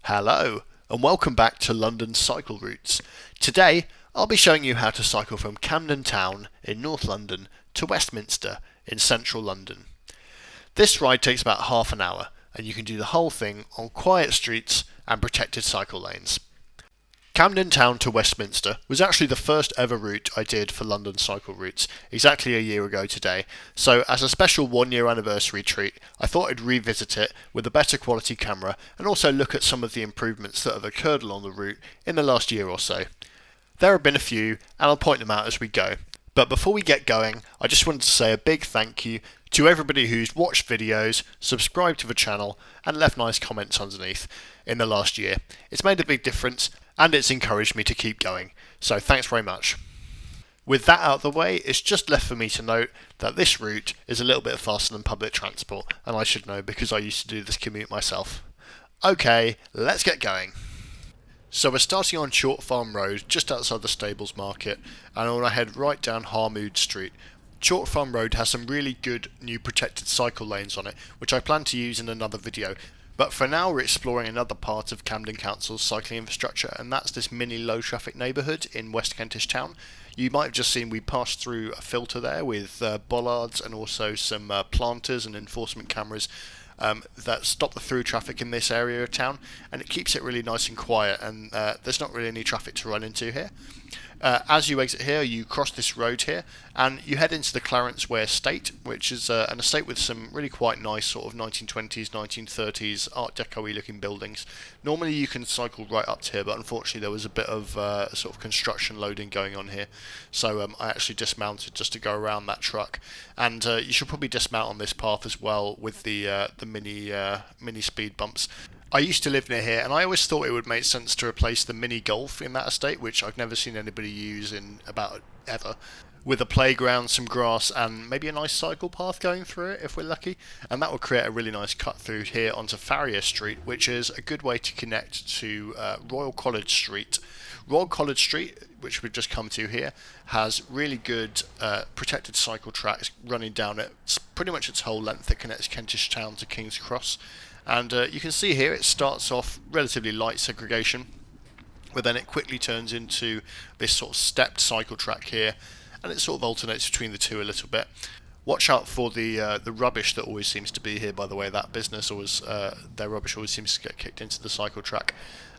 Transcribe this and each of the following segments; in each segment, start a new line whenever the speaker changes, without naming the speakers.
Hello, and welcome back to London Cycle Routes. Today, I'll be showing you how to cycle from Camden Town in North London to Westminster in central London. This ride takes about half an hour, and you can do the whole thing on quiet streets and protected cycle lanes. Camden Town to Westminster was actually the first ever route I did for London Cycle Routes, exactly a year ago today, so as a special 1 year anniversary treat, I thought I'd revisit it with a better quality camera and also look at some of the improvements that have occurred along the route in the last year or so. There have been a few, and I'll point them out as we go. But before we get going, I just wanted to say a big thank you to everybody who's watched videos, subscribed to the channel, and left nice comments underneath in the last year. It's made a big difference, and it's encouraged me to keep going, so thanks very much. With that out of the way, it's just left for me to note that this route is a little bit faster than public transport, and I should know because I used to do this commute myself. Okay, let's get going. So we're starting on Chalk Farm Road, just outside the Stables Market, and I want to head right down Harmood Street. Chalk Farm Road has some really good new protected cycle lanes on it, which I plan to use in another video. But for now we're exploring another part of Camden Council's cycling infrastructure, and that's this mini low traffic neighbourhood in West Kentish Town. You might have just seen we passed through a filter there with bollards and also some planters and enforcement cameras that stop the through traffic in this area of town, and it keeps it really nice and quiet, and there's not really any traffic to run into here. As you exit here, you cross this road here, and you head into the Clarence Way Estate, which is an estate with some really quite nice sort of 1920s, 1930s Art Deco-y looking buildings. Normally you can cycle right up to here, but unfortunately there was a bit of sort of construction loading going on here, so I actually dismounted just to go around that truck. And you should probably dismount on this path as well with the mini speed bumps. I used to live near here, and I always thought it would make sense to replace the mini golf in that estate, which I've never seen anybody use in about ever, with a playground, some grass, and maybe a nice cycle path going through it if we're lucky. And that would create a really nice cut through here onto Farrier Street, which is a good way to connect to Royal College Street. Royal College Street, which we've just come to here, has really good protected cycle tracks running down it pretty much its whole length. It connects Kentish Town to King's Cross. And you can see here it starts off relatively light segregation, but then it quickly turns into this sort of stepped cycle track here, and it sort of alternates between the two a little bit. Watch out for the rubbish that always seems to be here, by the way. That business always, their rubbish always seems to get kicked into the cycle track.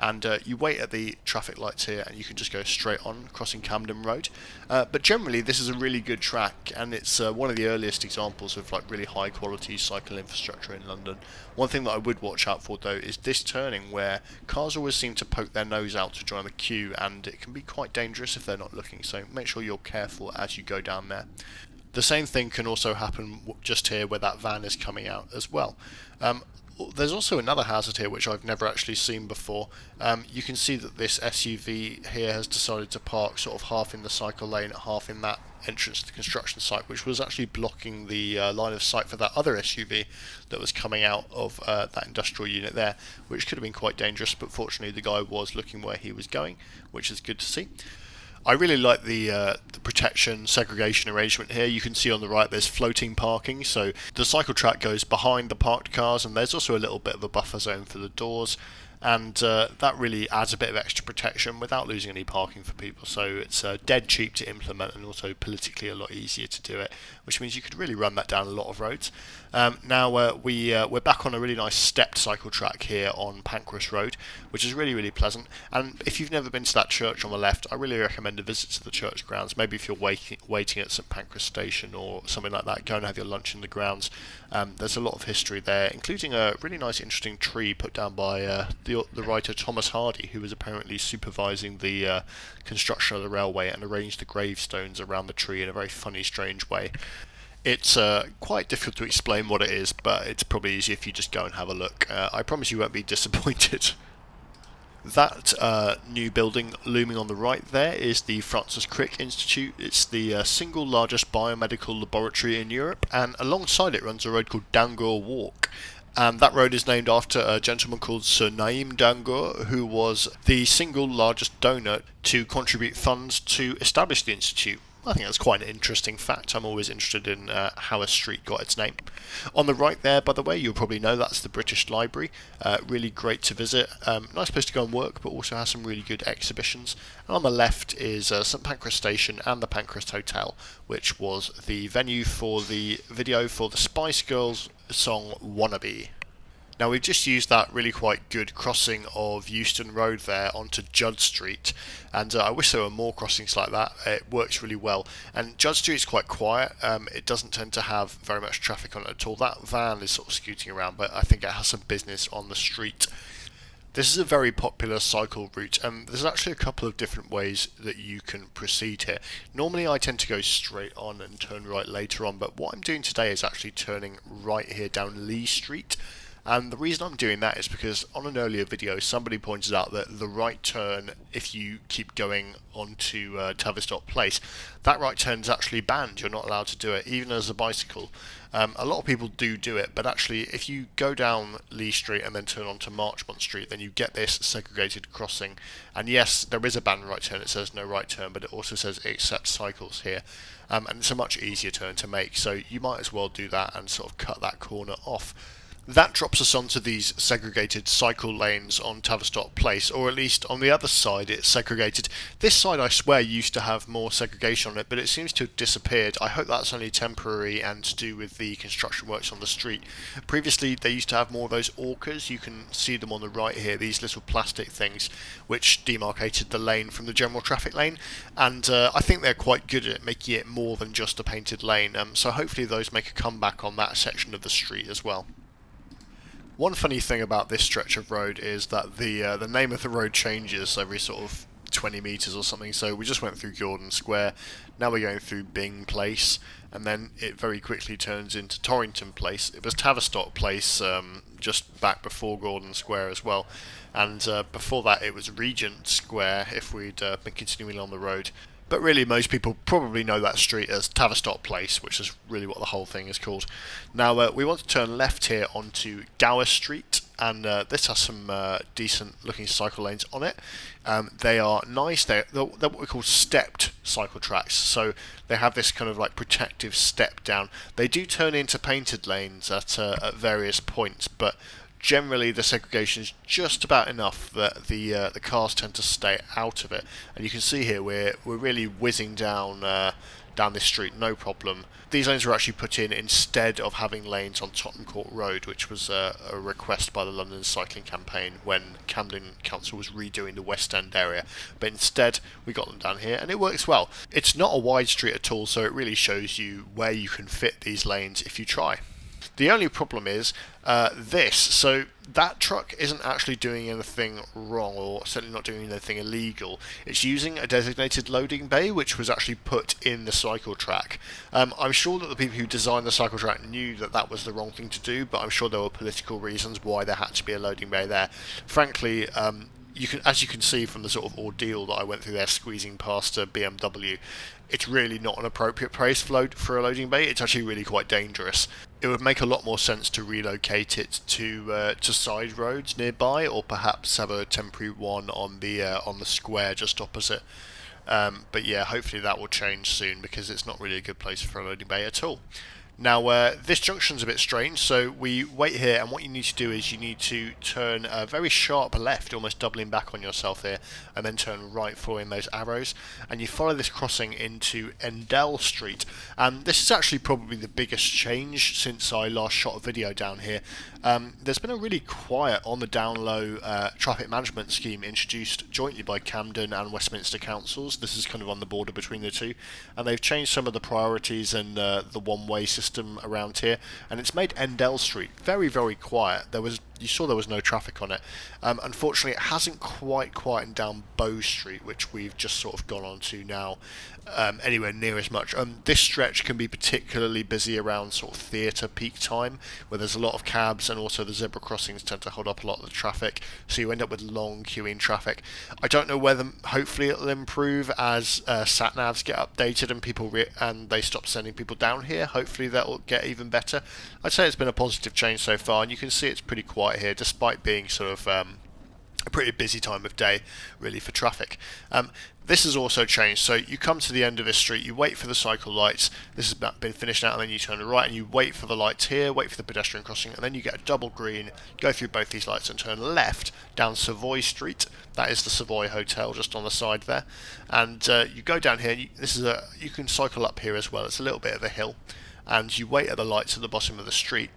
And you wait at the traffic lights here, and you can just go straight on, crossing Camden Road. But generally, this is a really good track, and it's one of the earliest examples of like really high quality cycle infrastructure in London. One thing that I would watch out for though is this turning, where cars always seem to poke their nose out to join the queue, and it can be quite dangerous if they're not looking. So make sure you're careful as you go down there. The same thing can also happen just here where that van is coming out as well. There's also another hazard here which I've never actually seen before. You can see that this SUV here has decided to park sort of half in the cycle lane, half in that entrance to the construction site, which was actually blocking the line of sight for that other SUV that was coming out of that industrial unit there, which could have been quite dangerous, but fortunately the guy was looking where he was going, which is good to see. I really like the protection segregation arrangement here. You can see on the right there's floating parking, so the cycle track goes behind the parked cars, and there's also a little bit of a buffer zone for the doors, and that really adds a bit of extra protection without losing any parking for people. So it's dead cheap to implement, and also politically a lot easier to do it, which means you could really run that down a lot of roads. Now we're back on a really nice stepped cycle track here on Pancras Road, which is really, really pleasant. And if you've never been to that church on the left, I really recommend a visit to the church grounds. Maybe if you're waiting at St Pancras Station or something like that, go and have your lunch in the grounds. There's a lot of history there, including a really nice, interesting tree put down by the writer Thomas Hardy, who was apparently supervising the construction of the railway and arranged the gravestones around the tree in a very funny, strange way. It's quite difficult to explain what it is, but it's probably easier if you just go and have a look. I promise you won't be disappointed. That new building looming on the right there is the Francis Crick Institute. It's the single largest biomedical laboratory in Europe, and alongside it runs a road called Dangoor Walk. And that road is named after a gentleman called Sir Naim Dangoor, who was the single largest donor to contribute funds to establish the institute. I think that's quite an interesting fact. I'm always interested in how a street got its name. On the right there, by the way, you'll probably know that's the British Library. Really great to visit. Nice place to go and work, but also has some really good exhibitions. And on the left is St Pancras Station and the Pancras Hotel, which was the venue for the video for the Spice Girls song Wannabe. Now we've just used that really quite good crossing of Euston Road there onto Judd Street, and I wish there were more crossings like that. It works really well, and Judd Street is quite quiet. It doesn't tend to have very much traffic on it at all. That van is sort of scooting around, but I think it has some business on the street. This is a very popular cycle route, and there's actually a couple of different ways that you can proceed here. Normally I tend to go straight on and turn right later on, but what I'm doing today is actually turning right here down Leigh Street. And the reason I'm doing that is because on an earlier video somebody pointed out that the right turn, if you keep going onto Tavistock Place, that right turn is actually banned. You're not allowed to do it, even as a bicycle. A lot of people do it, but actually if you go down Leigh Street and then turn onto Marchmont Street, then you get this segregated crossing. And yes, there is a banned right turn. It says no right turn, but it also says it accepts cycles here. And it's a much easier turn to make, so you might as well do that and sort of cut that corner off. That drops us onto these segregated cycle lanes on Tavistock Place, or at least on the other side it's segregated. This side I swear used to have more segregation on it, but it seems to have disappeared. I hope that's only temporary and to do with the construction works on the street. Previously they used to have more of those orcas. You can see them on the right here, these little plastic things which demarcated the lane from the general traffic lane, and I think they're quite good at making it more than just a painted lane, so hopefully those make a comeback on that section of the street as well. One funny thing about this stretch of road is that the name of the road changes every sort of 20 metres or something. So we just went through Gordon Square, now we're going through Byng Place, and then it very quickly turns into Torrington Place. It was Tavistock Place just back before Gordon Square as well, and before that it was Regent Square if we'd been continuing on the road. But really most people probably know that street as Tavistock Place, which is really what the whole thing is called. Now we want to turn left here onto Gower Street, and this has some decent looking cycle lanes on it. They are nice, they're what we call stepped cycle tracks, so they have this kind of like protective step down. They do turn into painted lanes at various points, but generally the segregation is just about enough that the cars tend to stay out of it, and you can see here we're really whizzing down this street, no problem. These lanes were actually put in instead of having lanes on Tottenham Court Road, which was a request by the London Cycling Campaign when Camden Council was redoing the West End area, but instead we got them down here and it works well. It's not a wide street at all, so it really shows you where you can fit these lanes if you try. The only problem is this, so that truck isn't actually doing anything wrong, or certainly not doing anything illegal. It's using a designated loading bay which was actually put in the cycle track. I'm sure that the people who designed the cycle track knew that that was the wrong thing to do, but I'm sure there were political reasons why there had to be a loading bay there. Frankly, as you can see from the sort of ordeal that I went through there squeezing past a BMW, it's really not an appropriate place for a loading bay. It's actually really quite dangerous. It would make a lot more sense to relocate it to side roads nearby, or perhaps have a temporary one on the square just opposite. But yeah, hopefully that will change soon, because it's not really a good place for a loading bay at all. Now this junction's a bit strange, so we wait here, and what you need to do is you need to turn a very sharp left, almost doubling back on yourself here, and then turn right following those arrows, and you follow this crossing into Endell Street. And this is actually probably the biggest change since I last shot a video down here. There's been a really quiet on the down low traffic management scheme introduced jointly by Camden and Westminster councils. This is kind of on the border between the two, and they've changed some of the priorities and the one-way system around here, and it's made Endell Street very, very quiet. You saw there was no traffic on it. Unfortunately, it hasn't quite quietened down Bow Street, which we've just sort of gone on to now, anywhere near as much. This stretch can be particularly busy around sort of theatre peak time, where there's a lot of cabs, and also the zebra crossings tend to hold up a lot of the traffic, so you end up with long queuing traffic. I don't know whether, hopefully it'll improve as sat-navs get updated and and they stop sending people down here. Hopefully that'll get even better. I'd say it's been a positive change so far, and you can see it's pretty quiet here, despite being sort of a pretty busy time of day really for traffic. This has also changed, so you come to the end of this street, you wait for the cycle lights, this has been finished now, and then you turn to the right and you wait for the lights here, wait for the pedestrian crossing, and then you get a double green, go through both these lights and turn left down Savoy Street. That is the Savoy Hotel just on the side there, and you go down here, and you can cycle up here as well. It's a little bit of a hill, and you wait at the lights at the bottom of the street.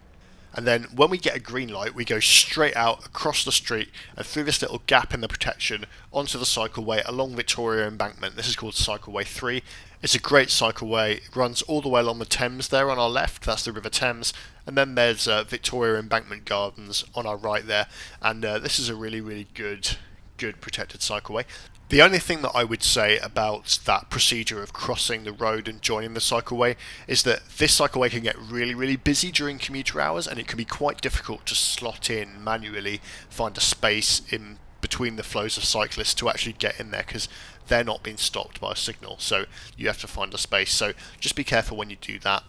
And then when we get a green light, we go straight out across the street and through this little gap in the protection onto the cycleway along Victoria Embankment. This is called Cycleway 3. It's a great cycleway. It runs all the way along the Thames there on our left. That's the River Thames. And then there's Victoria Embankment Gardens on our right there. And this is a really, really good protected cycleway. The only thing that I would say about that procedure of crossing the road and joining the cycleway is that this cycleway can get really, really busy during commuter hours, and it can be quite difficult to slot in manually, find a space in between the flows of cyclists to actually get in there, because they're not being stopped by a signal, so you have to find a space. So just be careful when you do that.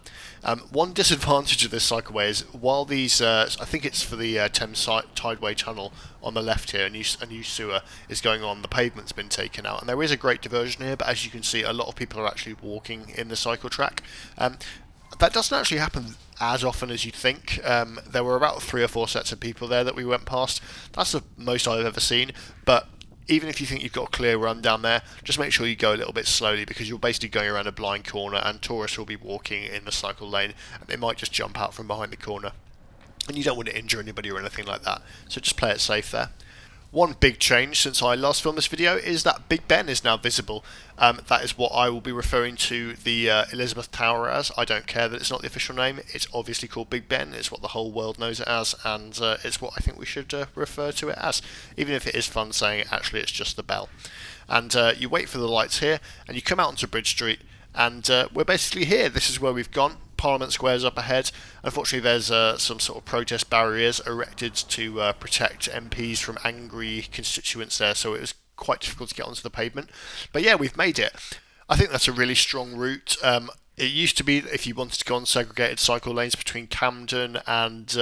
One disadvantage of this cycleway is while these, I think it's for the Thames Tideway Tunnel on the left here, a new sewer is going on, the pavement's been taken out, and there is a great diversion here, but as you can see, a lot of people are actually walking in the cycle track. That doesn't actually happen as often as you'd think. There were about 3 or 4 sets of people there that we went past. That's the most I've ever seen, but even if you think you've got a clear run down there, just make sure you go a little bit slowly, because you're basically going around a blind corner and tourists will be walking in the cycle lane and they might just jump out from behind the corner. And you don't want to injure anybody or anything like that, so just play it safe there. One big change since I last filmed this video is that Big Ben is now visible. That is what I will be referring to the Elizabeth Tower as. I don't care that it's not the official name. It's obviously called Big Ben. It's what the whole world knows it as, and it's what I think we should refer to it as, even if it is fun saying it, actually it's just the bell. And you wait for the lights here, and you come out onto Bridge Street, and we're basically here. This is where we've gone. Parliament Square's up ahead. Unfortunately, there's some sort of protest barriers erected to protect MPs from angry constituents there, so it was quite difficult to get onto the pavement. But yeah, we've made it. I think that's a really strong route. It used to be that if you wanted to go on segregated cycle lanes between Camden and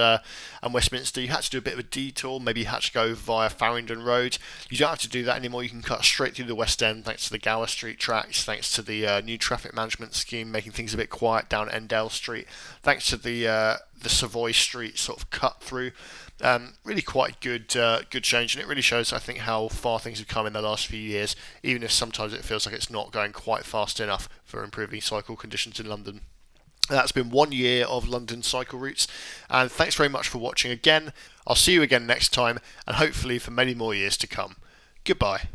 Westminster, you had to do a bit of a detour. Maybe you had to go via Farrier Road. You don't have to do that anymore. You can cut straight through the West End thanks to the Gower Street tracks, thanks to the new traffic management scheme making things a bit quiet down Endell Street, thanks to the Savoy Street sort of cut through. Really quite good change, and it really shows, I think, how far things have come in the last few years, even if sometimes it feels like it's not going quite fast enough for improving cycle conditions in London. That's been 1 year of London cycle routes, and thanks very much for watching again. I'll see you again next time, and hopefully for many more years to come. Goodbye.